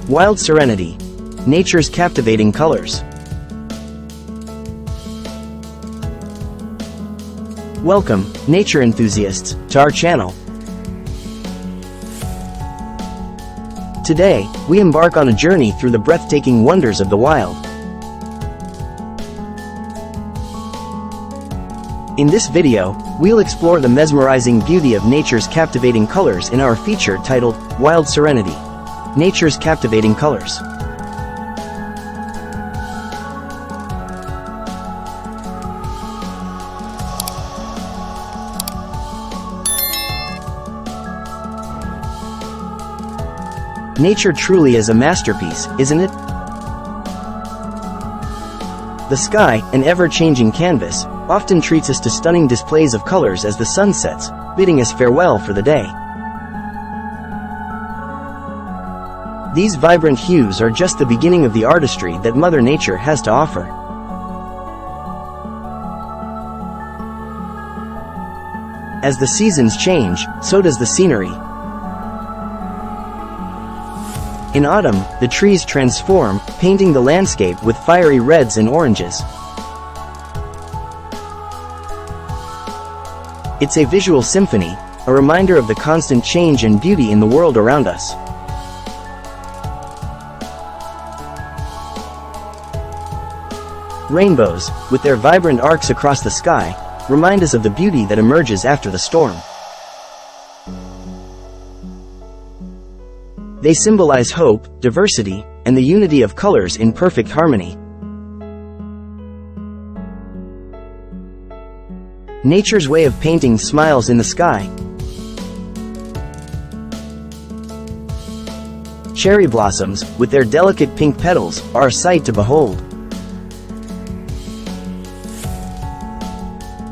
Wild Serenity. Nature's captivating colors. Welcome, nature enthusiasts, to our channel. Today, we embark on a journey through the breathtaking wonders of the wild. In this video, we'll explore the mesmerizing beauty of nature's captivating colors in our feature titled, Wild Serenity. Nature's captivating colors. Nature truly is a masterpiece, isn't it? The sky, an ever-changing canvas, often treats us to stunning displays of colors as the sun sets, bidding us farewell for the day. These vibrant hues are just the beginning of the artistry that Mother Nature has to offer. As the seasons change, so does the scenery. In autumn, the trees transform, painting the landscape with fiery reds and oranges. It's a visual symphony, a reminder of the constant change and beauty in the world around us. Rainbows, with their vibrant arcs across the sky, remind us of the beauty that emerges after the storm. They symbolize hope, diversity, and the unity of colors in perfect harmony. Nature's way of painting smiles in the sky. Cherry blossoms, with their delicate pink petals, are a sight to behold.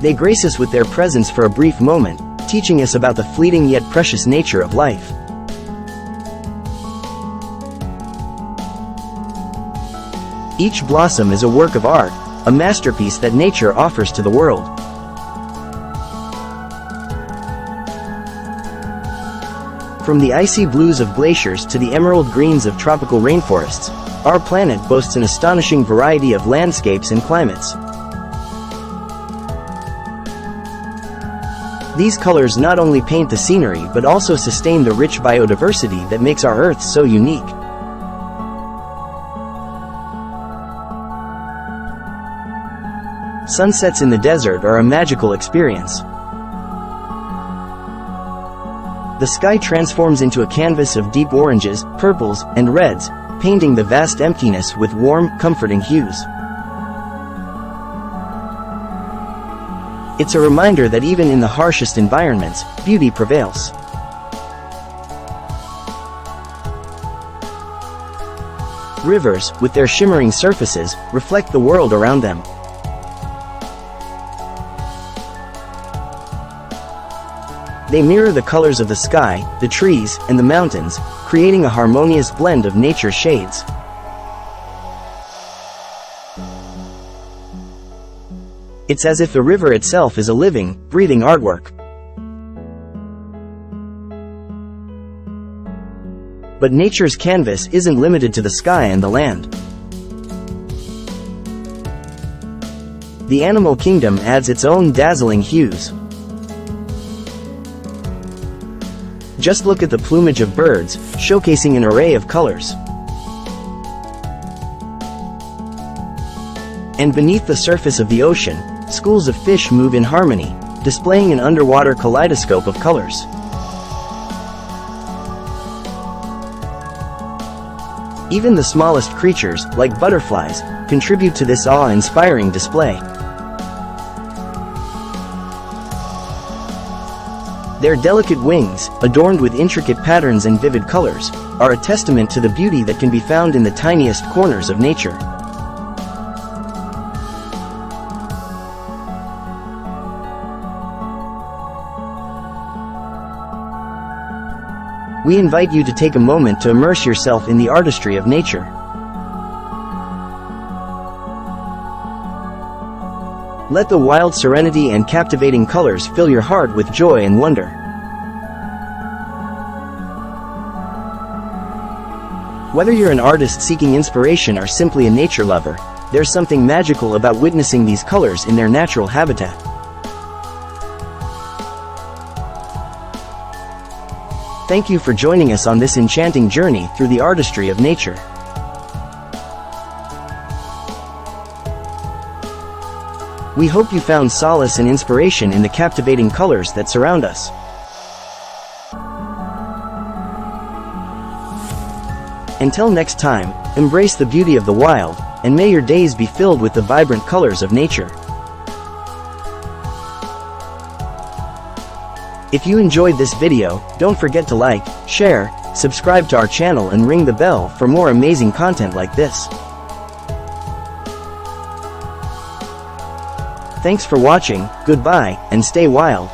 They grace us with their presence for a brief moment, teaching us about the fleeting yet precious nature of life. Each blossom is a work of art, a masterpiece that nature offers to the world. From the icy blues of glaciers to the emerald greens of tropical rainforests, our planet boasts an astonishing variety of landscapes and climates. These colors not only paint the scenery but also sustain the rich biodiversity that makes our Earth so unique. Sunsets in the desert are a magical experience. The sky transforms into a canvas of deep oranges, purples, and reds, painting the vast emptiness with warm, comforting hues. It's a reminder that even in the harshest environments, beauty prevails. Rivers, with their shimmering surfaces, reflect the world around them. They mirror the colors of the sky, the trees, and the mountains, creating a harmonious blend of nature's shades. It's as if the river itself is a living, breathing artwork. But nature's canvas isn't limited to the sky and the land. The animal kingdom adds its own dazzling hues. Just look at the plumage of birds, showcasing an array of colors. And beneath the surface of the ocean, schools of fish move in harmony, displaying an underwater kaleidoscope of colors. Even the smallest creatures, like butterflies, contribute to this awe-inspiring display. Their delicate wings, adorned with intricate patterns and vivid colors, are a testament to the beauty that can be found in the tiniest corners of nature. We invite you to take a moment to immerse yourself in the artistry of nature. Let the wild serenity and captivating colors fill your heart with joy and wonder. Whether you're an artist seeking inspiration or simply a nature lover, there's something magical about witnessing these colors in their natural habitat. Thank you for joining us on this enchanting journey through the artistry of nature. We hope you found solace and inspiration in the captivating colors that surround us. Until next time, embrace the beauty of the wild, and may your days be filled with the vibrant colors of nature. If you enjoyed this video, don't forget to like, share, subscribe to our channel and ring the bell for more amazing content like this. Thanks for watching, goodbye, and stay wild.